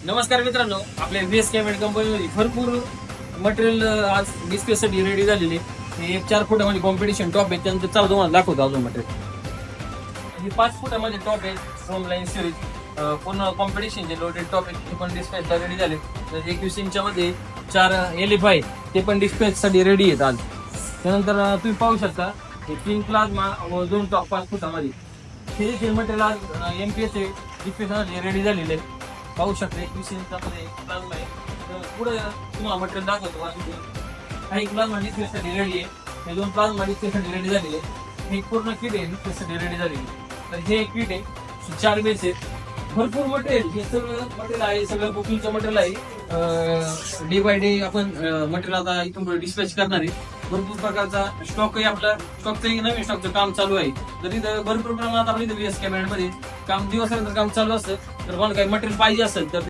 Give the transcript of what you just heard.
नमस्कार मित्रांनो, आपल्या व्हीएस कॅमेट कंपनीमध्ये भरपूर मटेरियल आज डिस्प्लेसाठी रेडी झालेले. हे 4 फुटामध्ये कॉम्पिटिशन टॉप आहे, त्यानंतर चालू तुम्हाला दाखवतो अजून मटेरियल. हे 5 फुटामध्ये टॉप आहे फ्रॉम लाईन सिरीज. पूर्ण कॉम्पिटिशनचे लोडेड टॉप आहे, ते पण डिस्प्ले रेडी झाले. तर 21 इंचामध्ये 4 LF आहे, ते पण डिस्प्लेसाठी रेडी आहेत आज. त्यानंतर तुम्ही पाहू शकता हे 3 प्लाझ्मा व 2 टॉप 5 फुटामध्ये हे मटेरियल आज MPS डिस्प्लेसाठी रेडी झालेले आहे. पाहू शकता 21 इंचामध्ये प्लाझ्मा आहे. तर पुढे तुम्हाला मटेरियल दाखवतो. काही प्लाझ्मा डिस्प्लेसाठी रेडी आहे, हे 2 प्लाझ्मा डिस्प्लेसाठी रेडी झालेले आहे. हे पूर्ण किट आहे डिस्प्लेसाठी रेडी झालेली. तर हे किट आहे, 4 बेस आहेत. भरपूर मटेरियल, हे सगळं मटेरियल आहे, सगळं बुकिंगचं मटेरियल आहे. डे बाय डे आपण मटेरियल आता इथून पुढे डिस्पॅच करणार आहे. भरपूर प्रकारचा स्टॉक आहे, आपला स्टॉकचं नवीन स्टॉकचं काम चालू आहे. तर इथं भरपूर प्रमाणात आपल्या इथं व्हीएस कॅमेरामध्ये काम दिवसानंतर काम चालू असतं. तर कोणाला काही मटेरियल पाहिजे असेल तर